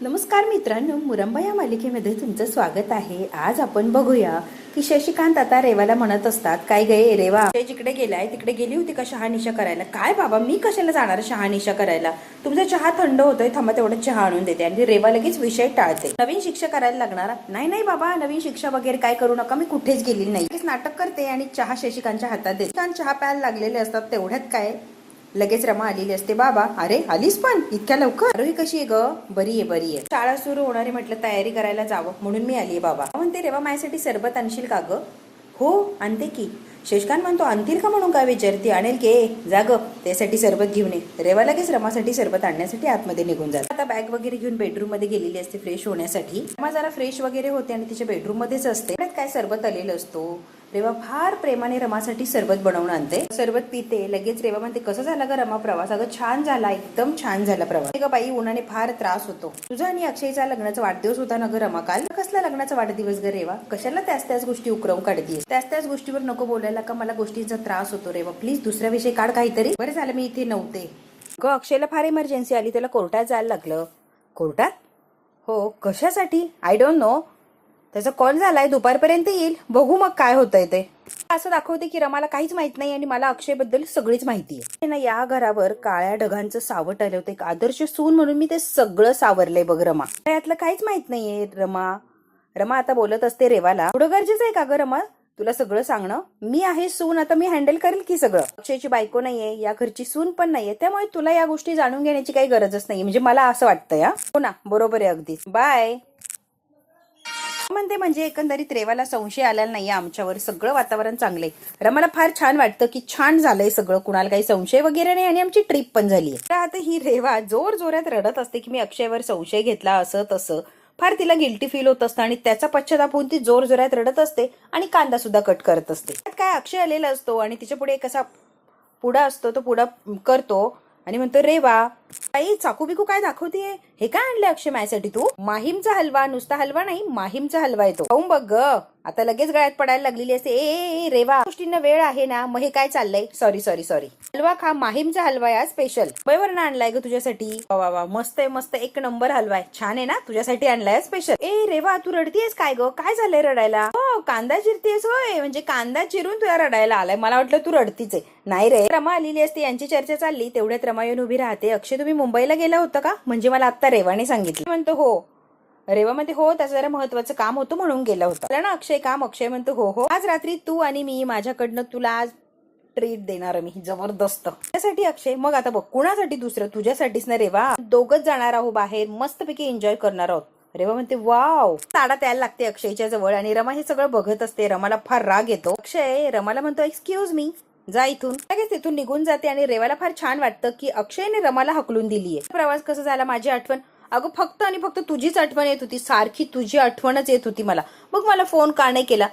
नमस्कार मित्रांनो, मुरंबा या मालिकेमध्ये तुमचं स्वागत आहे. आज आपण बघूया की शशिकांत आता रेवाला म्हणत असतात, काय गे रेवा, ते जिकडे गेलाय तिकडे गेली होती का शहानिशा करायला? काय बाबा, मी कशाला जाणार शहानिशा करायला? तुमचा चहा थंड होतोय, थांबा तेवढं चहा आणून देते. आणि रेवा लगेच विषय टाळते. नवीन शिक्षा करायला लागणार? नाही नाही बाबा, नवीन शिक्षा वगैरे काय करू नका, मी कुठेच गेली नाही. नाटक करते आणि चहा शशिकांतच्या हातात देते. शशिकांत चहा प्यायला लागलेले असतात, तेवढ्यात काय लगेच रमा आलेली असते. बाबा, अरे आलीस पण इतक्या लवकर? आरोही कशी आहे ग? बरी आहे बरी आहे. शाळा सुरू होणारी म्हटलं, तयारी करायला जावं म्हणून मी आली. बाबा म्हणते, रेवा माझ्यासाठी सरबत आणशील का ग? हो आणते की. शशिकांत म्हणतो, आणतील का म्हणून काय विचारते? आणेल की, जा ग त्यासाठी सरबत घेऊन ये. रेवा लगेच रमासाठी सरबत आणण्यासाठी आतमध्ये निघून जाते. आता बॅग वगैरे घेऊन बेडरूम मध्ये गेलेली असते फ्रेश होण्यासाठी. रमा जरा फ्रेश वगैरे होते आणि तिच्या बेडरूम मध्येच असते. काय सरबत आलेलं असतो. रेवा फार प्रेमाने रमासाठी सरबत बनवून आणते. सरबत पिते. लगेच रेवा म्हणते, कसं झाला ग रमा प्रवास? अगं छान झाला, एकदम छान झाला प्रवास. ग बाई, उन्हाने फार त्रास होतो. तुझा आणि अक्षयचा लग्नाचा वाढदिवस होता ना ग रमा काल? कसला लग्नाचा वाढदिवस ग रेवा? कशाला त्याच गोष्टी उकरवून काढतीये? त्याच गोष्टीवर नको बोलायला का? मला गोष्टींचा त्रास होतो रेवा, प्लीज दुसऱ्या विषयी काढ काहीतरी. बरं झालं मी इथे नव्हते ग. अक्षयला फार इमर्जन्सी आली, त्याला कोर्टात जायला लागलं. कोर्टात? हो, कशासाठी? I don't know. त्याचा कॉल झालाय, दुपारपर्यंत येईल, बघू मग काय होतंय ते. असं दाखवते की रमाला काहीच माहित नाही आणि मला अक्षयबद्दल सगळीच माहिती आहे ना. या घरावर काळ्या ढगांचं सावट आलं होतं, एक आदर्श सून म्हणून मी ते सगळं सावरलंय बघ रमा. यातलं काहीच माहित नाहीये रमा आता बोलत असते रेवाला, थोडं गरजेचं आहे का ग रमा तुला सगळं सांगणं? मी आहे सून, आता मी हँडल करेल की सगळं. अक्षयची बायको नाहीये, या घरची सून पण नाहीये, त्यामुळे तुला या गोष्टी जाणून घेण्याची काही गरजच नाही, म्हणजे मला असं वाटतं. हो ना, बरोबर आहे अगदी. बाय म्हणते. म्हणजे एकंदरीत रेवाला संशय आलेला नाहीये आमच्यावर, सगळं वातावरण चांगलंय. रमाला फार छान वाटतं की छान झालंय सगळं, कुणाला काही संशय वगैरे नाही आणि आमची ट्रिप पण झाली. आता ही रेवा जोर जोरात रडत असते की मी अक्षयवर संशय घेतला असं तसं. फार तिला गिल्टी फील होत असतं आणि त्याचा पश्चाताप होऊन ती जोर जोरात रडत असते आणि कांदा सुद्धा कट करत असते. काय अक्षय आलेला असतो आणि तिच्या पुढे एक असा पुडा असतो, तो पुडा करतो आणि म्हणतो, रेवा आई चाकू बिकू काय दाखवतेय? हे काय आणले अक्षय माझ्यासाठी तू? माहीमचा हलवा, नुसता हलवा नाही, माहीमचा हलवा येतो, खाऊन बघ ग. आता लगेच गळ्यात पडायला लागलेली असते. ए रेवा, गोष्टींना वेळ आहे ना, मग हे काय चाललंय? सॉरी हलवा खा, माहीमचा हलवा या स्पेशल मुंबईवर ना आणलाय ग तुझ्यासाठी. वा वा, मस्त आहे मस्त, एक नंबर हलवा आहे, छान आहे ना, तुझ्यासाठी आणलाय स्पेशल. ए रेवा, तू रडतीयस काय ग? काय झालंय रडायला? हो, कांदा चिरतीयस होय, म्हणजे कांदा चिरून तुला रडायला आलाय, मला वाटलं तू रडतीच आहे. नाही रे, रमा आलेली असते, यांची चर्चा चालली, तेवढ्यात रमा येऊन उभी राहते. अक्षय तुम्ही मुंबईला गेला होता का? म्हणजे मला आता रेवाने सांगितलं. म्हणतो हो. रेवा म्हणते, हो त्याचं जरा महत्वाचं काम होतं म्हणून गेला होता ना अक्षय काम? अक्षय म्हणतो, हो आज रात्री तू आणि मी, माझ्याकडनं तुला आज ट्रीट देणार मी जबरदस्त. त्यासाठी अक्षय, मग आता बघ कुणासाठी? दुसरं तुझ्यासाठीच ना रेवा, दोघच जाणार आहोत बाहेर, मस्तपैकी एन्जॉय करणार आहोत. रेवा म्हणते, वाव. ताडा त्याला लागते अक्षयच्या जवळ आणि रमा हे सगळं बघत असते. रमाला फार राग येतो. अक्षय रमाला म्हणतो, एक्सक्यूज मी, जा इथून. लगेच तिथून निघून जाते आणि रेवाला फार छान वाटतं की अक्षयने रमाला हकलून दिलीये. प्रवास कसा झाला? माझी आठवण? अगं फक्त आणि फक्त तुझीच आठवण येत होती, सारखी तुझी आठवणच येत होती मला. मग मला फोन का नाही केला?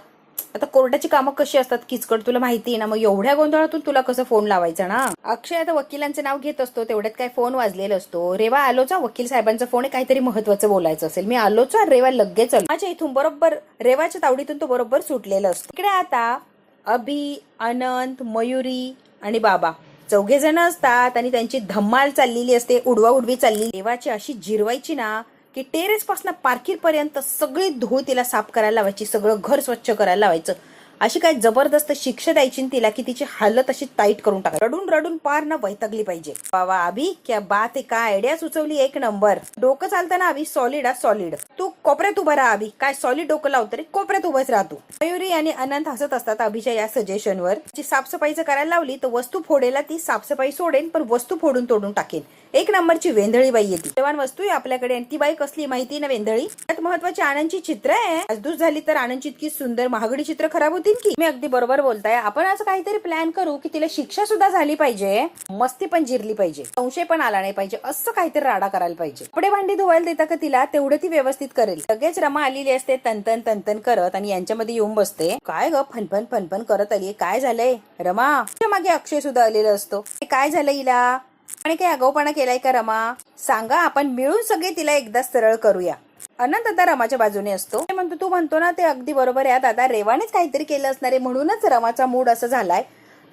आता कोर्टाची कामं कशी असतात किचकट, तुला माहिती आहे ना, मग एवढ्या गोंधळातून तुला कसं फोन लावायचा ना. अक्षय आता वकिलांचं नाव घेत असतो, तेवढ्यात काय फोन वाजलेला असतो. रेवा आलोचा, वकील साहेबांचा फोन आहे, काहीतरी महत्वाचं बोलायचं असेल. मी आलोचा. रेवा लगेच आलो. माझ्या इथून बरोबर रेवाच्या तावडीतून तो बरोबर सुटलेला असतो. इकडे आता अभि, अनंत, मयुरी आणि बाबा चौघे जण असतात आणि त्यांची धम्माल चाललेली असते, उडवा उडवी चालली. देवाची अशी जिरवायची ना की टेरेस पासून पार्किंग पर्यंत सगळी धूळ तिला साफ करायला लावायची, सगळं घर स्वच्छ करायला लावायचं. अशी काय जबरदस्त शिक्षा द्यायची तिला की तिची हालत अशी टाईट करून टाक, रडून रडून पार ना वैतागली पाहिजे. बाबा अभि, क्या बात आहे, काय आयडिया सुचवली, एक नंबर. डोकं चालतं ना अभि, सॉलिड सॉलिड. तू कोपऱ्यात उभा राहा अभि, काय सॉलिड डोकं लावतं रे, कोपऱ्यात उभाच राहतो. मयुरी आणि अनंत हसत असतात अभिच्या या सजेशनवर. जी साफसफाईचं करायला लावली तर वस्तू फोडेला ती साफसफाई सोडेन, पण वस्तू फोडून तोडून टाकेन. एक नंबरची वेंधळी बाई येते. देवान वस्तू आहे आपल्याकडे आणि ती बाई कसली माहिती ना, वेंधळी. त्यात महत्वाची आनंदची चित्र आहे. अजदूस झाली तर आनंदची इतकी सुंदर महागडी चित्र खराब होतील की. मी अगदी बरोबर बोलताय. आपण असं काहीतरी प्लॅन करू की तिला शिक्षा सुद्धा झाली पाहिजे, मस्ती पण जिरली पाहिजे, संशय पण आला नाही पाहिजे, असं काहीतरी राडा करायला पाहिजे. कपडे भांडी धुवायला देता का तिला? तेवढं ती व्यवस्थित करेल. लगेच रमा आलेली असते तनतन तनतन करत आणि यांच्यामध्ये येऊन बसते. काय ग फनफन फनफन करत आली, काय झालंय रमा? मागे अक्षय सुद्धा आलेला असतो. काय झालं हिला आणि काय आगाऊपणा केलाय का रमा? सांगा, आपण मिळून सगळे तिला एकदा सरळ करूया. अनंत आता रमाच्या बाजूने असतो. म्हणतो, तू म्हणतो ना ते अगदी बरोबर आहे. आता रेवानेच काहीतरी केलं असणार आहे म्हणूनच रमाचा मूड असं झालाय.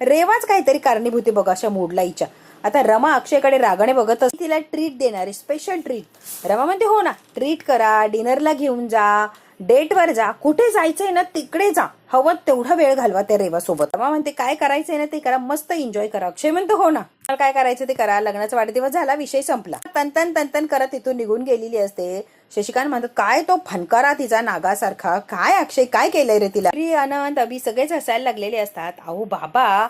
रेवाच काहीतरी कारणीभूत बघ अशा मूडला हिच्या. आता रमा अक्षयकडे रागाने बघत असते, तिला ट्रीट देणार आहे, स्पेशल ट्रीट. रमा म्हणते हो ना, ट्रीट करा, डिनरला घेऊन जा, डेटवर जा, कुठे जायचंय ना तिकडे जा, हवं तेवढा वेळ घालवा त्या रेवा सोबत. रमा म्हणते काय करायचंय ना ते करा, मस्त एन्जॉय करा. अक्षय म्हणतो हो ना, काय करायचं ते करा. लग्नाचा वाढदिवस झाला, विषय संपला. तन तन करत तिथून निघून गेलेली असते. शशिकांत म्हणतो काय तो फनकारा तिचा नागासारखा, काय अक्षय काय केलंय रे तिला. आनंद अभि सगळेच हसायला लागलेले असतात. अहो बाबा,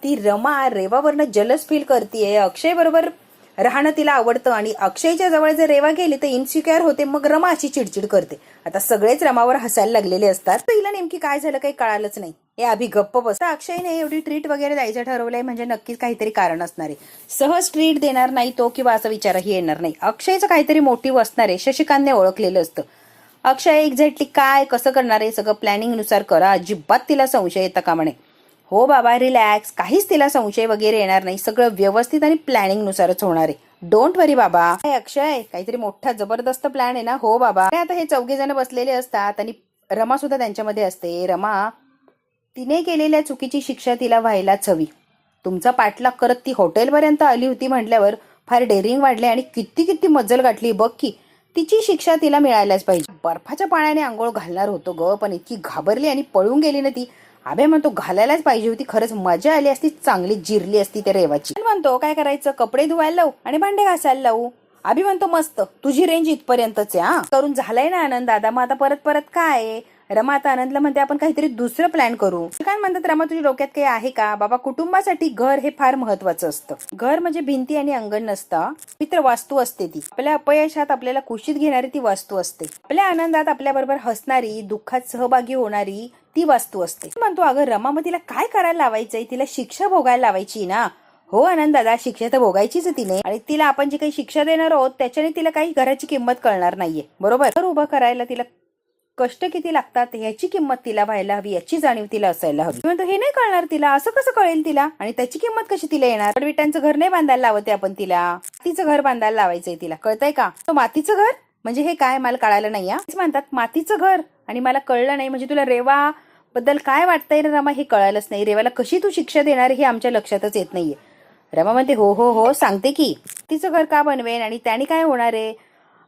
ती रमा रेवावरनं जलस फील करतीये. अक्षय बरोबर राहणं तिला आवडतं आणि अक्षयच्या जवळ जर रेवा गेली तर इन्सिक्युअर होते, मग रमा अशी चिडचिड करते. आता सगळेच रमावर हसायला लागलेले असतात. तिला नेमकी काय झालं काही कळालंच नाही. हे अभि गप्प बसता. अक्षयने एवढी ट्रीट वगैरे द्यायचं ठरवलंय म्हणजे नक्कीच काहीतरी कारण असणार आहे. सहज ट्रीट देणार नाही तो किंवा असा विचारही येणार नाही. अक्षयचं काहीतरी मोटिव्ह असणार आहे, शशिकांतने ओळखलेलं असतं. अक्षय एक्झॅक्टली काय कसं करणार आहे सगळं प्लॅनिंग नुसार करा, अजिबात तिला संशय येता कामा नये. हो बाबा रिलॅक्स, काहीच तिला संशय वगैरे येणार नाही, सगळं व्यवस्थित आणि प्लॅनिंग नुसारच होणार आहे. डोंट वरी बाबा. अक्षय काहीतरी मोठा जबरदस्त प्लॅन आहे ना. हो बाबा. आता हे 4 जण बसलेले असतात आणि रमा सुद्धा त्यांच्यामध्ये असते. रमा, तिने केलेल्या चुकीची शिक्षा तिला व्हायलाच हवी. तुमचा पाठलाग करत ती हॉटेलपर्यंत आली होती म्हटल्यावर फार डेअरिंग वाढले आणि किती मज्जल गाठली बघ की. तिची शिक्षा तिला मिळायलाच पाहिजे. बर्फाच्या पाण्याने आंघोळ घालणार होतो ग, पण इतकी घाबरली आणि पळून गेली ना ती. अभे म्हणतो घालायलाच पाहिजे होती, खरंच मजा आली असती, चांगली जिरली असती त्या रेवाची. म्हणतो काय करायचं, कपडे धुवायला लावू आणि भांडे घासायला लावू. अभि म्हणतो मस्त, तुझी रेंज इथपर्यंतच आहे. हा करून झालाय ना आनंद दादा, मग आता परत काय. रमा आता आनंदला म्हणते आपण काहीतरी दुसरं प्लॅन करू. काय म्हणतात रमा, तुझ्या डोक्यात काही आहे का. बाबा कुटुंबासाठी घर हे फार महत्वाचं असतं. घर म्हणजे भिंती आणि अंगण नसतं, मित्र वास्तू असते ती. आपल्या अपयशात आपल्याला कुशीत घेणारी ती वास्तू असते. आपल्या आनंदात आपल्याबरोबर हसणारी, दुःखात सहभागी होणारी ती वास्तू असते. म्हणतो अगं रमा, मग तिला काय करायला लावायचंय, तिला शिक्षा भोगायला लावायची ना. हो आनंद दादा, शिक्षा तर भोगायचीच तिने, आणि तिला आपण जी काही शिक्षा देणार आहोत त्याच्याने तिला काही घराची किंमत कळणार नाहीये. बरोबर. घर उभं करायला तिला कष्ट किती लागतात याची किंमत तिला व्हायला हवी, याची जाणीव तिला असायला हवी. म्हणतो हे नाही कळणार तिला, असं कसं कळेल तिला, आणि त्याची किंमत कशी तिला येणार. विटांचं घर नाही बांधायला लावते आपण तिला, मातीचं घर बांधायला लावायचंय तिला, कळतंय का. तो मातीचं घर म्हणजे हे काय मला कळालं नाही. म्हणतात मातीचं घर आणि मला कळलं नाही, म्हणजे तुला रेवा बद्दल काय वाटतंय रमा हे कळालंच नाही. रेवाला कशी तू शिक्षा देणार हे आमच्या लक्षातच येत नाहीये. रमा म्हणते हो सांगते की. तिचं घर का बनवेन आणि त्याने काय होणार आहे.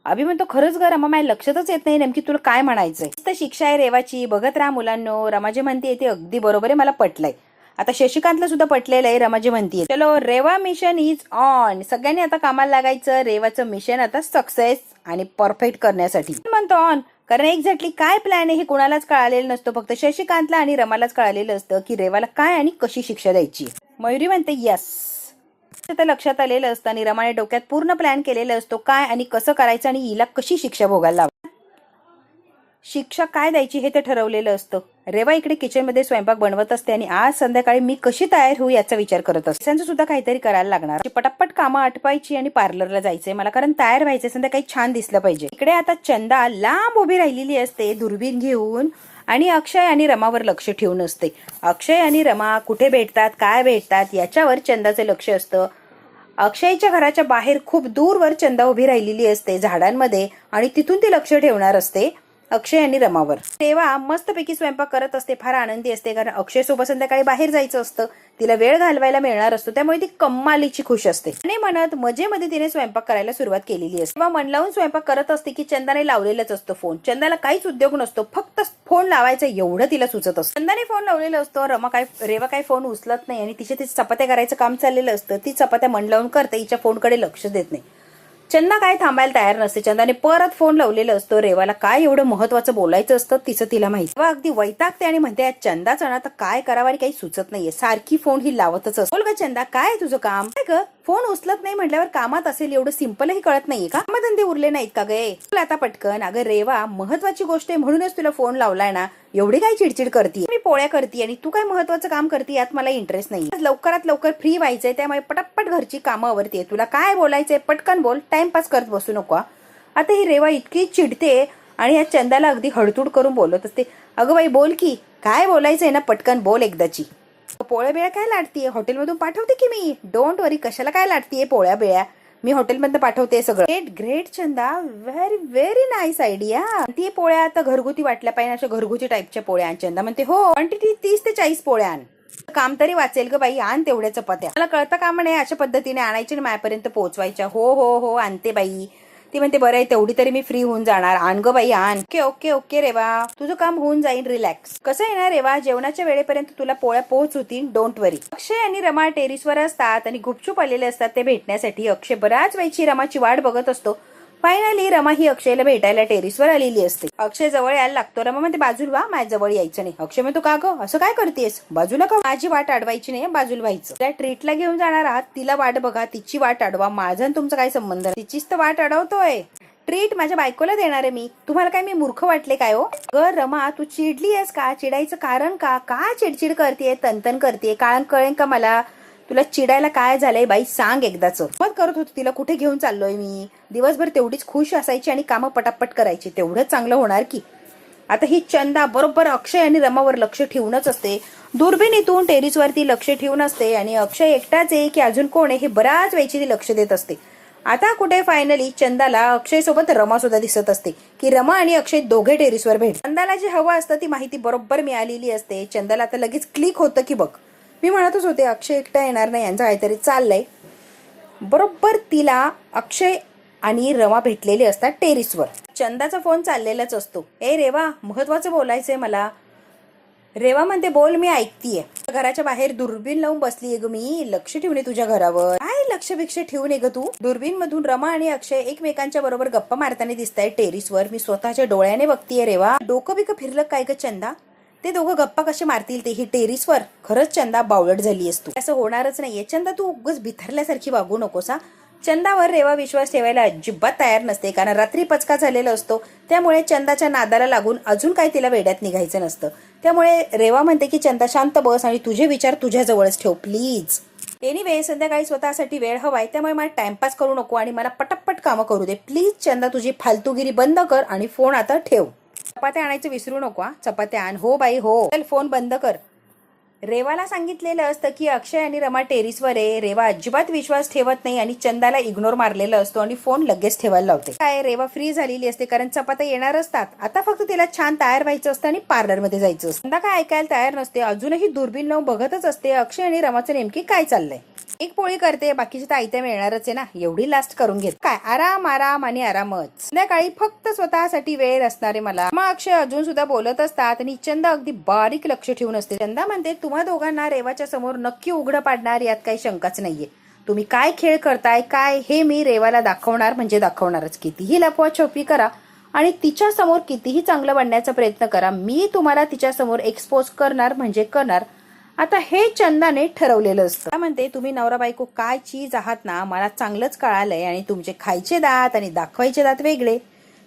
अभि म्हणतो खरंच ग रमा, माझ्या लक्षातच येत नाही नेमकी तुला काय म्हणायचंय. तर शिक्षा आहे रेवाची, बघत राहा मुलांनो. रमा जे म्हणते ते अगदी बरोबर आहे, मला पटलंय. आता शशिकांतला सुद्धा पटलेलं आहे. रमा जे म्हणते चलो रेवा मिशन इज ऑन, सगळ्यांनी आता कामाला लागायचं. रेवाचं मिशन आता सक्सेस आणि परफेक्ट करण्यासाठी म्हणतो ऑन. कारण एक्झॅक्टली काय प्लॅन आहे हे कुणालाच कळालेलं नसतं, फक्त शशिकांतला आणि रमालाच कळालेलं असतं की रेवाला काय आणि कशी शिक्षा द्यायची. मयुरी म्हणते यस, तर लक्षात आलेलं असतं आणि रमाने डोक्यात पूर्ण प्लॅन केलेला असतो काय आणि कसं करायचं आणि हिला कशी शिक्षा भोगायला लावायची, शिक्षा काय द्यायची हे ते ठरवलेलं असतं. रेवा इकडे किचन मध्ये स्वयंपाक बनवत असते आणि आज संध्याकाळी मी कशी तयार होऊ याचा विचार करत असते. त्यांचं सुद्धा काहीतरी करायला लागणार, पटापट कामं आटपायची आणि पार्लरला जायचंय मला, कारण तयार व्हायचंय, संध्याकाळी छान दिसलं पाहिजे. इकडे आता चंदा लांब उभी राहिलेली असते दुर्बीण घेऊन आणि अक्षय आणि रमावर लक्ष ठेवून असते. अक्षय आणि रमा कुठे भेटतात, काय भेटतात याच्यावर चंदाचं लक्ष असतं. अक्षयच्या घराच्या बाहेर खूप दूरवर चंदा उभी राहिलेली असते झाडांमध्ये आणि तिथून ती लक्ष ठेवणार असते अक्षय आणि रमावर. तेव्हा मस्तपैकी स्वयंपाक करत असते, फार आनंदी असते, कारण अक्षय सोबत संध्याकाळी बाहेर जायचं असतं, तिला वेळ घालवायला मिळणार असतो, त्यामुळे ती कम्मालीची खुश असते. आणि म्हणत मजेमध्ये तिने स्वयंपाक करायला सुरुवात केलेली असते. तेव्हा मन लावून स्वयंपाक करत असते की चंदाने लावलेलाच असतो फोन. चंदाला काहीच उद्योग नसतो, फक्त फोन लावायचा एवढं तिला सुचत असतं. चंदाने फोन लावलेला असतो, रेवा काय फोन उचलत नाही आणि तिचे चपात्या करायचं काम चाललेलं असतं. ती चपात्या मन लावून करते, हिच्या फोनकडे लक्ष देत नाही. चंदा काय थांबायला तयार नसते. चंदाने परत फोन लावलेला असतो. रेवाला काय एवढं महत्वाचं बोलायचं असतं तिचं तिला माहिती. तेव्हा अगदी वैतागते आणि म्हणते चंदाच ना, तर काय करावं आणि काही सुचत नाहीये, सारखी फोन ही लावतच असते. बोल ग चंदा, काय तुझं काम काय ग, फोन उचलत नाही म्हटल्यावर कामात असेल, एवढं सिंपलही कळत नाहीये का, कामधंदे उरले नाहीत का गे, आता पटकन. अगं रेवा, महत्वाची गोष्ट आहे म्हणूनच तुला फोन लावलाय ना, एवढी काय चिडचिड करते, मी पोळ्या करते आणि तू काय महत्वाचं काम करते यात मला इंटरेस्ट नाही. लवकरात लवकर फ्री व्हायचंय, त्यामुळे पटापट घरची कामं आवरते. तुला काय बोलायचंय पटकन बोल, टाइमपास करत बसू नको. आता ही रेवा इतकी चिडते आणि या चंदाला अगदी हडतूड करून बोलत असते. अगं बाई बोल की, काय बोलायचंय ना, पटकन बोल एकदाची. पोळ्या बेळ्या काय लाटतीये, हॉटेलमधून पाठवते की मी. डोंट वरी, कशाला काय लाटतीये पोळ्या बेळ्या, मी हॉटेलमधून पाठवते सगळं. Great great Chanda, very very nice idea. ती पोळ्या आता घरगुती वाटल्या पाहिजे, अशा घरगुती टाईपच्या पोळ्या. चंदा म्हणते हो, क्वांटिटी 30 ते 40 पोळ्या आण. काम तरी वाचेल ग बाई, आण तेवढ्या चपात्या. मला कळतं का म्हणे अशा पद्धतीने आणायची आणि माझ्यापर्यंत पोहोचवायच्या. हो हो हो आणते बाई. ती म्हणते बरं आहे तेवढी तरी मी फ्री होऊन जाणार. आण ग बाई आण. ओके ओके ओके रेवा, तुझं काम होऊन जाईल, रिलॅक्स. कसं आहे ना रेवा, जेवणाच्या वेळेपर्यंत तुला पोळ्या पोहोच होतील, डोंट वरी. अक्षय आणि रमा टेरिसवर असतात आणि गुपचूप आलेले असतात ते भेटण्यासाठी. अक्षय बऱ्याच वेळची रमाची वाट बघत असतो. फायनली रमा ही अक्षयला भेटायला टेरिसवर आलेली असते. अक्षय जवळ यायला लागतो. रमा म्हणते बाजूला वा, माझ्या जवळ यायचं नाही. अक्षय म्हणतो का ग असं काय करतेस, बाजूला का, माझी वाट अडवायची नाही, बाजूला व्हायचं. त्या ट्रीटला घेऊन जाणार आहात, तिला वाट बघा, तिची वाट अडवा, माझं तुमचं काय संबंध, तिचीच तर वाट अडवतोय. ट्रीट माझ्या बायकोला देणार आहे मी, तुम्हाला काय मी मूर्ख वाटले काय हो. ग रमा तू चिडली आहेस का, चिडायचं कारण का चिडचिड करतेय, तनतन करतेय, कारण कळेल का मला तुला चिडायला काय झालंय बाई, सांग एकदाच. मत करत होती तिला कुठे घेऊन चाललोय मी, दिवसभर तेवढीच खुश असायची आणि कामं पटापट करायची, तेवढंच चांगलं होणार की. आता ही चंदा बरोबर अक्षय आणि रमावर लक्ष ठेवूनच असते, दुर्बिणीतून टेरिसवरती लक्ष ठेवून असते आणि अक्षय एकटाच आहे की अजून कोण आहे हे बऱ्याच वेळची ती लक्ष देत असते. आता कुठे फायनली चंदाला अक्षय सोबत रमा सुद्धा दिसत असते की रमा आणि अक्षय दोघे टेरिसवर भेट. चंदाला जे हवं असतं ती माहिती बरोबर मिळालेली असते. चंदाला आता लगेच क्लिक होतं की बघ मी म्हणतच होते अक्षय एकटा येणार नाही, यांचं काहीतरी चाललंय. बरोबर तिला अक्षय आणि रमा भेटलेले असतात टेरिसवर. चंदाचा फोन चाललेलाच असतो. ए रेवा महत्वाचं बोलायचंय मला. रेवा म्हणते बोल मी ऐकतीये. घराच्या बाहेर दुर्बीण लावून बसलीये ग मी, लक्ष ठेवून तुझ्या घरावर. काय लक्ष भिक्ष ठेवून ग तू. दुर्बीण मधून रमा आणि अक्षय एकमेकांच्या बरोबर गप्पा मारताना दिसताय टेरिसवर, मी स्वतःच्या डोळ्याने बघतीये. रेवा डोकं बिकं फिरलं काय ग चंदा, ते दोघं गप्पा कसे मारतील ते ही टेरिसवर. खरंच चंदा बावळट झाली असतो, असं होणारच नाहीये. चंदा तू उगाच भिथरल्यासारखी वागू नकोस हा. चंदावर रेवा विश्वास ठेवायला अजिबात तयार नसते, कारण रात्री पचका झालेला असतो, त्यामुळे चंदाच्या नादाला लागून अजून काही तिला वेड्यात निघायचं नसतं. त्यामुळे रेवा म्हणते की चंदा शांत बस आणि तुझे विचार तुझ्या जवळच ठेव प्लीज. एनिवे संध्याकाळी स्वतःसाठी वेळ हवाय, त्यामुळे मला टाइमपास करू नको आणि मला पटापट कामं करू दे प्लीज. चंदा तुझी फालतूगिरी बंद कर आणि फोन आता ठेव. चपात्या आणायचं विसरू नको. चपात्या आण. हो बाई हो. चल फोन बंद कर. रेवाला सांगितलेलं असतं की अक्षय आणि रमा टेरिसवर आहे. रेवा अजिबात विश्वास ठेवत नाही आणि चंदाला इग्नोर मारलेला असतो आणि फोन लगेच ठेवायला लावते. काय रेवा फ्री झालेली असते कारण चपात्या येणार असतात. आता फक्त तिला छान तयार व्हायचं असतं आणि पार्लरमध्ये जायचं असतं. चंदा काय ऐकायला तयार नसते, अजूनही दुर्बीण लावून बघतच असते अक्षय आणि रमाचं नेमकी काय चाललंय. एक पोळी करते, बाकीची तर आयत्या मिळणारच आहे ना, एवढी लास्ट करून घेत. काय आराम आराम आणि आरामच. संध्याकाळी फक्त स्वतःसाठी वेळ असणारे मला. मग अक्षय अजून सुद्धा बोलत असतात आणि चंदा अगदी बारीक लक्ष ठेवून असते. चंदा म्हणते तुम्हा दोघांना रेवाच्या समोर नक्की उघडं पाडणार, यात काही शंकाच नाहीये. तुम्ही काय खेळ करताय काय हे मी रेवाला दाखवणार म्हणजे दाखवणारच. कितीही लपवा छपी करा आणि तिच्या समोर कितीही चांगलं बनण्याचा प्रयत्न करा, मी तुम्हाला तिच्या समोर एक्सपोज करणार म्हणजे करणार. आता हे चंदाने ठरवलेलं असतं. म्हणते तुम्ही नवरा बायको काय चीज आहात ना, मला चांगलंच कळालंय आणि तुमचे खायचे दात आणि दाखवायचे दात वेगळे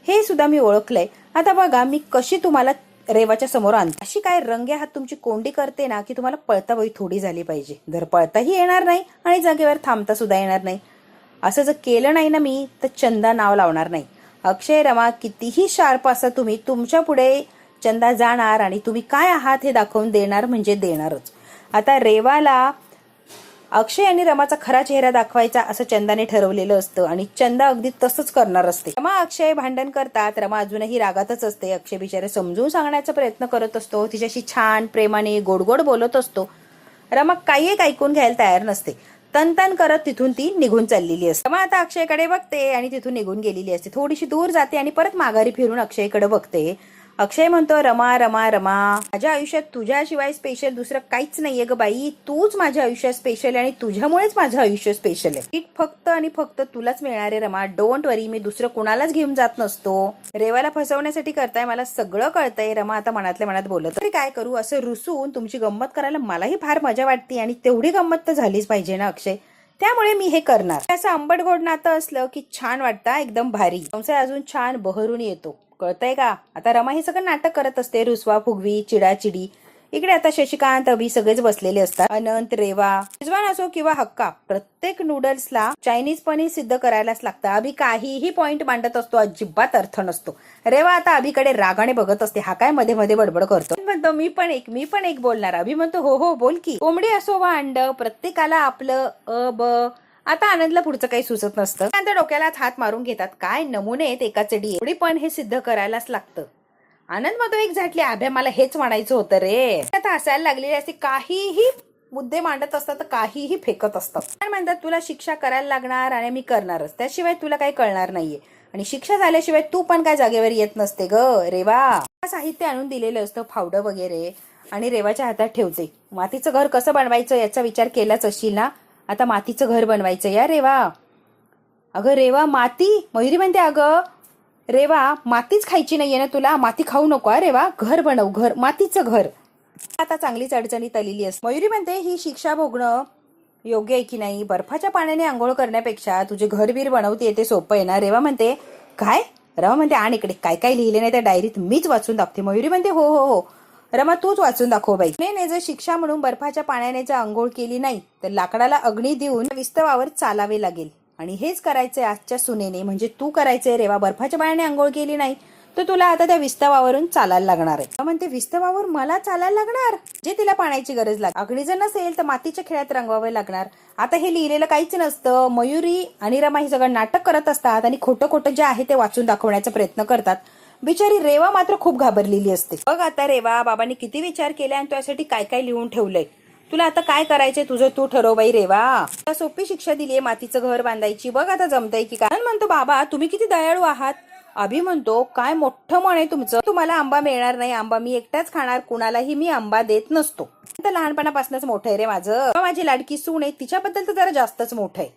हे सुद्धा मी ओळखलंय. आता बघा मी कशी तुम्हाला रेवाच्या समोर आणते. अशी काय रंगे हात तुमची कोंडी करते ना की तुम्हाला पळता बाई थोडी झाली पाहिजे. जर पळताही येणार नाही आणि जागेवर थांबता सुद्धा येणार नाही. असं जर केलं नाही ना मी तर चंदा नाव लावणार नाही. अक्षय रमा कितीही शार्प असं तुम्ही, तुमच्या पुढे चंदा जाणार आणि तुम्ही काय आहात हे दाखवून देणार म्हणजे देणारच. आता रेवाला अक्षय आणि रमाचा खरा चेहरा दाखवायचा असं चंदाने ठरवलेलं असतं आणि चंदा अगदी तसंच करणार असते. रमा अक्षय भांडण करतात. रमा अजूनही रागातच असते. अक्षय बिचारे समजून सांगण्याचा प्रयत्न करत असतो, तिच्याशी छान प्रेमाने गोड गोड बोलत असतो. रमा काही एक ऐकून घ्यायला तयार नसते. तन करत तिथून ती निघून चाललेली असते. रमा आता अक्षयकडे बघते आणि तिथून निघून गेलेली असते. थोडीशी दूर जाते आणि परत माघारी फिरून अक्षयकडे बघते. अक्षय म्हणतो रमा रमा रमा, माझ्या आयुष्यात तुझ्याशिवाय स्पेशल दुसरं काहीच नाहीये ग बाई, तूच माझ्या आयुष्यात स्पेशल आणि तुझ्यामुळेच माझं आयुष्य स्पेशल आहे. फक्त आणि फक्त तुलाच मिळणार आहे रमा, डोंट वरी, मी दुसरं कुणालाच घेऊन जात नसतो. रेवाला फसवण्यासाठी करताय, मला सगळं कळतंय. रमा आता मनातल्या मनात बोलत, तरी काय करू, असं रुसून तुमची गंमत करायला मलाही फार मजा वाटते आणि तेवढी गंमत तर झालीच पाहिजे ना अक्षय, त्यामुळे मी हे करणार. असं आंबट गोड नातं असलं की छान वाटतं, एकदम भारी. संसार अजून छान बहरून येतो. कळतंय का. आता रमा हे सगळं नाटक करत असते, रुसवा फुगवी चिडाचिडी. इकडे आता शशिकांत अभि सगळेच बसलेले असतात. अनंत रेवा, मेजवान असो किंवा हक्का, प्रत्येक नूडल्सला चायनीज पनीर सिद्ध करायलाच लागतं. अभि काहीही पॉइंट मांडत असतो, अजिबात अर्थ नसतो. रेवा आता अभिकडे रागाने बघत असते, हा काय मध्ये मध्ये बडबड करतो. म्हणतो मी पण एक बोलणार. अभि म्हणतो हो हो बोल की. कोंबडी असो वा अंड, प्रत्येकाला आपलं ब. आता आनंदला पुढचं काही सुचत नसतं. त्या डोक्याला हात मारून घेतात. काय नमुने आहेत एका चढी, एवढी पण हे सिद्ध करायलाच लागतं. आनंद म्हणतो एक्झॅक्टली अभ्या मला हेच म्हणायचं होतं रे. आता हसायला लागलेली असते, काहीही मुद्दे मांडत असतात तर काहीही फेकत असतात. काय म्हणतात तुला शिक्षा करायला लागणार आणि मी करणारच, त्याशिवाय तुला काही कळणार नाहीये आणि शिक्षा झाल्याशिवाय तू पण काय जागेवर येत नसते ग रेवा. साहित्य आणून दिलेलं असतं फावडं वगैरे आणि रेवाच्या हातात ठेवते. मातीचं घर कसं बनवायचं याचा विचार केलाच असशील ना. आता मातीचं घर बनवायचं या रेवा. अगं रेवा माती, मयुरी म्हणते अगं रेवा मातीच खायची नाहीये ना तुला, माती खाऊ नको रेवा, घर बनव, घर मातीचं घर. आता चांगलीच अडचणीत आलेली असते. मयुरी म्हणते ही शिक्षा भोगणं योग्य आहे की नाही, बर्फाच्या पाण्याने आंघोळ करण्यापेक्षा तुझे घरबीर बनवते ते सोपं आहे ना. रेवा म्हणते काय, रमा म्हणते आणि इकडे काय काय लिहिले नाही त्या डायरीत मीच वाचून दाखवते. मयुरी म्हणते हो हो हो रमा तूच वाचून दाखव बाई. नाही जर शिक्षा म्हणून बर्फाच्या पाण्याने जर आंघोळ केली नाही तर लाकडाला अग्नी देऊन विस्तवावर चालावे लागेल आणि हेच करायचंय आजच्या सुनेने, म्हणजे तू करायचंय रेवा. बर्फाच्या पाण्याने आंघोळ केली नाही तर तुला आता त्या विस्तवावरून चालायला लागणार आहे. म्हणते विस्तवावर मला चालायला लागणार, जे तिला पाण्याची गरज लागते. अग्नी जर नसेल तर मातीच्या खेळात रंगवावे लागणार. आता हे लिहिलेलं काहीच नसतं. मयुरी आणि रमा ही सगळं नाटक करत असतात आणि खोटं खोटं जे आहे ते वाचून दाखवण्याचा प्रयत्न करतात. बिचारी रेवा मात्र खूप घाबरलेली असते. बघ आता रेवा, बाबांनी किती विचार केलाय आणि तुझ्यासाठी काय काय लिहून ठेवलंय. तुला आता काय करायचंय तुझं तू ठरव बाई रेवा. सोपी शिक्षा दिलीये मातीचं घर बांधायची, बघ आता जमतंय की काय. म्हणतो बाबा तुम्ही किती दयाळू आहात. अभि म्हणतो काय मोठं मन आहे तुमचं, तुम्हाला आंबा मिळणार नाही, आंबा मी एकटाच खाणार, कुणालाही मी आंबा देत नसतो. तर लहानपणापासूनच मोठं आहे रे माझं. माझी लाडकी सून आहे तिच्याबद्दल तर जरा जास्तच मोठं आहे.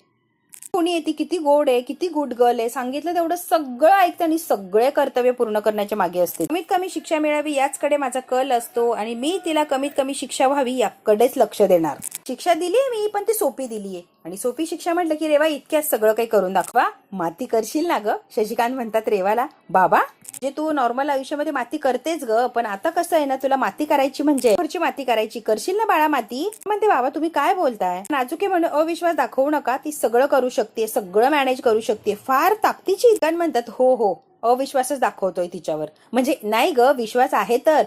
कोणी आहे ती किती गोड आहे, किती गुड गर्ल आहे, सांगितलं तेवढं सगळं ऐकते आणि सगळे कर्तव्य पूर्ण करण्याच्या मागे असते. कमीत कमी शिक्षा मिळावी याचकडे माझा कल असतो आणि मी तिला कमीत कमी शिक्षा व्हावी याकडेच लक्ष देणार. शिक्षा दिलीये मी पण ती सोपी दिलीये आणि सोपी शिक्षा म्हटलं की रेवा इतक्यात सगळं काही करून दाखवा. माती करशील ना ग, शशिकांत म्हणतात रेवाला. बाबा जे तू नॉर्मल आयुष्यामध्ये माती करतेच ग, पण आता कसं आहे ना तुला माती करायची म्हणजे घरची माती करायची, करशील ना बाळा माती. म्हणते बाबा तुम्ही काय बोलताय. नाजुके म्हणून अविश्वास दाखवू नका, ती सगळं करू शकते, सगळं मॅनेज करू शकते, फार ताकदीची. म्हणतात हो हो अविश्वासच दाखवतोय तिच्यावर. म्हणजे नाही ग विश्वास आहे तर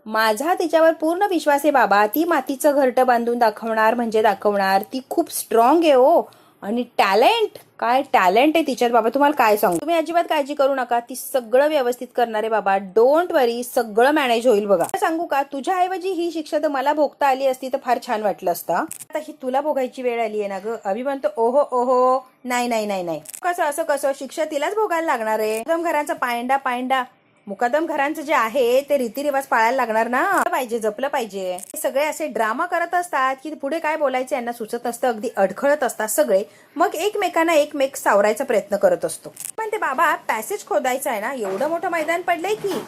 माझा तिच्यावर पूर्ण विश्वास आहे बाबा. ती मातीचं घरटं बांधून दाखवणार म्हणजे दाखवणार. ती खूप स्ट्रॉंग आहे हो आणि टॅलेंट, काय टॅलेंट आहे तिच्यात बाबा, तुम्हाला काय सांगू. तुम्ही अजिबात काळजी करू नका, ती सगळं व्यवस्थित करणार आहे बाबा. डोंट वरी, सगळं मॅनेज होईल बघा. सांगू का तुझ्या ऐवजी ही शिक्षा तर मला भोगता आली असती तर फार छान वाटलं असतं. आता ही तुला भोगायची वेळ आली आहे ना ग. अभि म्हणतो ओहो ओहो नाही नाही नाही नाही, कसं असं कसं, शिक्षा तिलाच भोगायला लागणार आहे. घरांचा पायंडा मुकादम घरांचं जे आहे ते रीतिरिवाज पाळायला लागणार ना पाहिजे, जपलं पाहिजे. सगळे असे ड्रामा करत असतात की पुढे काय बोलायचं यांना सुचत असतं, अगदी अडखळत असतात सगळे. मग एकमेकांना एकमेक सावरायचा प्रयत्न करत असतो. पण ते बाबा पॅसेज खोदायचं आहे ना, एवढं मोठं मैदान पडलंय की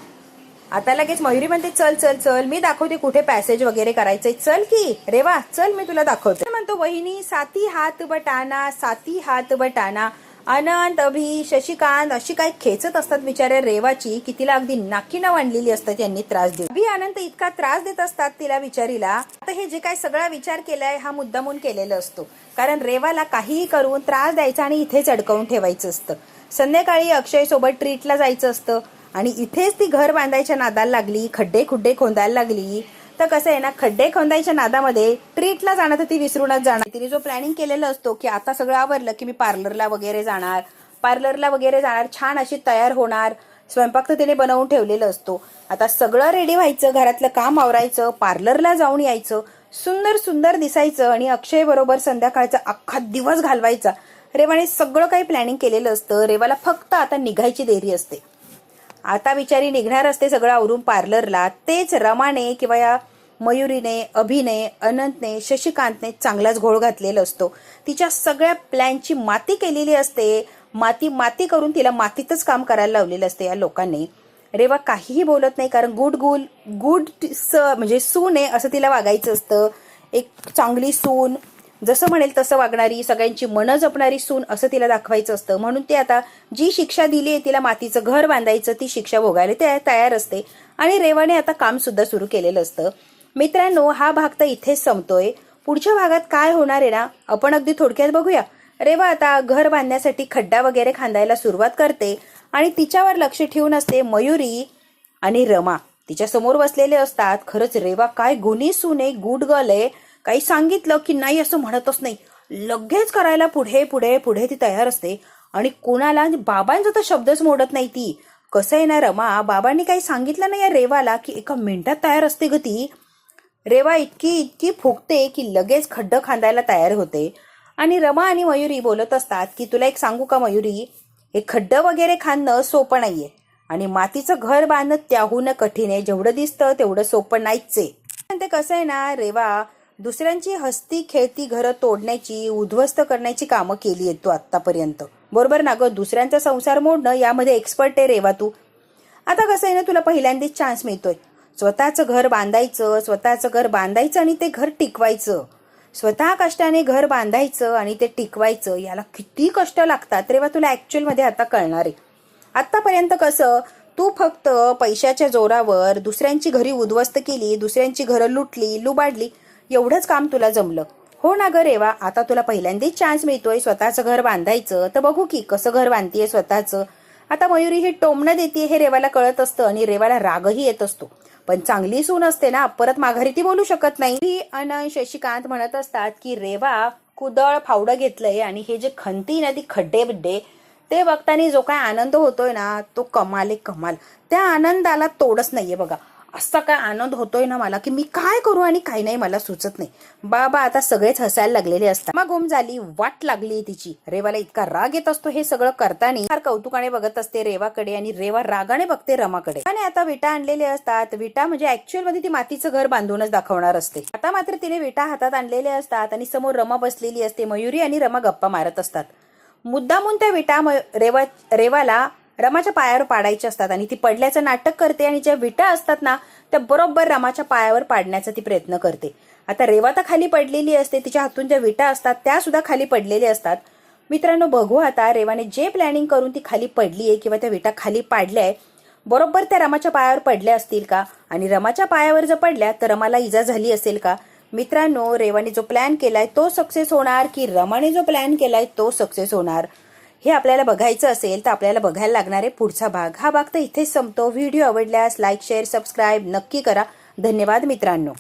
आता लगेच मयुरी म्हणते चल चल चल मी दाखवते कुठे पॅसेज वगैरे करायचंय, चल की रेवा चल मी तुला दाखवते. म्हणतो वहिनी साती हात बटाना, साती हात बटाना. अनंत, अभि, शशिकांत अशी काय खेचत असतात बिचाऱ्या रेवाची की तिला अगदी नाकीनं वाढलेली असतात यांनी त्रास देत. अभि अनंत इतका त्रास देत असतात तिला बिचारीला. आता हे जे काय सगळा विचार केलाय हा मुद्दामून केलेला असतो, कारण रेवाला काहीही करून त्रास द्यायचा आणि इथेच अडकवून ठेवायचं असतं. संध्याकाळी अक्षय सोबत ट्रीटला जायचं असतं आणि इथेच ती घर बांधायच्या नादाला लागली, खड्डे खुड्डे खोदायला लागली. तर कसं आहे ना, खड्डे खोदायच्या नादामध्ये ट्रीटला जाणं तर ती विसरूनच जाणार. तिने जो प्लॅनिंग केलेला असतो की आता सगळं आवरलं की मी पार्लरला वगैरे जाणार, छान अशी तयार होणार, स्वयंपाक तर तिने बनवून ठेवलेलं असतो. आता सगळं रेडी व्हायचं, घरातलं काम आवरायचं, पार्लरला जाऊन यायचं, सुंदर सुंदर दिसायचं आणि अक्षय बरोबर संध्याकाळचा अख्खा दिवस घालवायचा. रेवाने सगळं काही प्लॅनिंग केलेलं असतं. रेवाला फक्त आता निघायची देरी असते. आता बिचारी निघणार असते सगळं आवरून पार्लरला. तेच रमाने किंवा या मयुरीने, अभिने, अनंतने, शशिकांतने चांगलाच घोळ घातलेला असतो. तिच्या सगळ्या प्लॅनची माती केलेली असते. माती करून तिला मातीतच काम करायला लावलेलं असते या लोकांनी. रेवा काहीही बोलत नाही, कारण गुड म्हणजे सून आहे असं तिला वागायचं असतं. एक चांगली सून, जसं म्हणेल तसं वागणारी, सगळ्यांची मनं जपणारी सून असं तिला दाखवायचं असतं. म्हणून ती आता जी शिक्षा दिली आहे तिला मातीचं घर बांधायचं, ती शिक्षा भोगायला ते तयार असते. आणि रेवाने आता काम सुद्धा सुरू केलेलं असतं. मित्रांनो हा भाग तर इथेच संपतोय. पुढच्या भागात काय होणार आहे ना आपण अगदी थोडक्यात बघूया. रेवा आता घर बांधण्यासाठी खड्डा वगैरे खांदायला सुरुवात करते आणि तिच्यावर लक्ष ठेवून असते मयुरी आणि रमा तिच्या समोर बसलेले असतात. खरंच रेवा काय गुणी सून आहे, गुड गर्ल आहे. काही सांगितलं की नाही असं म्हणतच नाही, लगेच करायला पुढे पुढे पुढे ती तयार असते. आणि कोणाला बाबांचा तर शब्दच मोडत नाही ती. कसं आहे ना रमा, बाबांनी काही सांगितलं नाही या रेवाला की एका मिनिटात तयार असते ग ती. रेवा इतकी इतकी फुगते की लगेच खड्डं खांदायला तयार होते. आणि रमा आणि मयुरी बोलत असतात की तुला एक सांगू का मयुरी, हे खड्डं वगैरे खाणं सोपं नाहीये आणि मातीचं घर बांधणं त्याहून कठीण आहे. जेवढं दिसतं तेवढं सोपं नाहीच आहे. ते कसं आहे ना रेवा, दुसऱ्यांची हस्ती खेळती घरं तोडण्याची, उद्ध्वस्त करण्याची कामं केली आहेत तू आत्तापर्यंत, बरोबर ना ग. दुसऱ्यांचा संसार मोडणं यामध्ये एक्सपर्ट आहे रेवा तू. आता कसं आहे ना, तुला पहिल्यांदाच चान्स मिळतोय. स्वतःचं घर बांधायचं, स्वतःचं घर बांधायचं आणि ते घर टिकवायचं. स्वतः कष्टाने घर बांधायचं आणि ते टिकवायचं, याला किती कष्ट लागतात रेवा तुला ॲक्च्युअलमध्ये आता कळणार आहे. आत्तापर्यंत कसं तू फक्त पैशाच्या जोरावर दुसऱ्यांची घरी उद्ध्वस्त केली, दुसऱ्यांची घरं लुटली लुबाडली, एवढंच काम तुला जमलं. हो ना ग रेवा, आता तुला पहिल्यांदाच चान्स मिळतोय स्वतःचं घर बांधायचं, तर बघू की कसं घर बांधतीये स्वतःचं. आता मयुरी हे टोमणं देते हे रेवाला कळत असतं आणि रेवाला रागही येत असतो. पण चांगली सून असते ना, परत माघारी ती बोलू शकत नाही. आणि शशिकांत म्हणत असतात की रेवा कुदळ फावडं घेतलंय आणि हे जे खंती ना ती खड्डे बिड्डे ते बघताना जो काय आनंद होतोय ना तो कमाल आहे कमाल. त्या आनंदाला तोडच नाहीये बघा. असा काय आनंद होतोय ना मला की मी काय करू आणि काय नाही मला सुचत नाही. बाबा आता सगळेच हसायला लागलेले असतात. मग गुम झाली, वाट लागली तिची. रेवाला इतका राग येत असतो हे सगळं करताना. फार कौतुकाने बघत असते रेवाकडे आणि रेवा रागाने बघते रमाकडे. आणि आता विटा आणलेले असतात. विटा म्हणजे ऍक्च्युअल मध्ये ती मातीचं घर बांधूनच दाखवणार असते. आता मात्र तिने विटा हातात आणलेले असतात आणि समोर रमा बसलेली असते. मयुरी आणि रमा गप्पा मारत असतात. मुद्दामून त्या विटा रेवाला रमाच्या पायावर पाडायच्या असतात आणि ती पडल्याचं नाटक करते आणि ज्या विटा असतात ना त्या बरोबर रमाच्या पायावर पाडण्याचा ती प्रयत्न करते. आता रेवा तर खाली पडलेली असते, तिच्या हातून ज्या विटा असतात त्या सुद्धा खाली पडलेल्या असतात. मित्रांनो बघू आता रेवाने जे प्लॅनिंग करून ती खाली पडली आहे किंवा त्या विटा खाली पाडल्याय बरोबर त्या रमाच्या पायावर पडल्या असतील का, आणि रमाच्या पायावर जर पडल्या तर रमाला इजा झाली असेल का. मित्रांनो रेवाने जो प्लॅन केलाय तो सक्सेस होणार की रमाने जो प्लॅन केलाय तो सक्सेस होणार, हे आपल्याला बघायचं असेल तर आपल्याला बघायला लागणार आहे पुढचा भाग. हा भाग तर इथेच संपतो. व्हिडिओ आवडल्यास लाईक शेअर सबस्क्राईब नक्की करा. धन्यवाद मित्रांनो.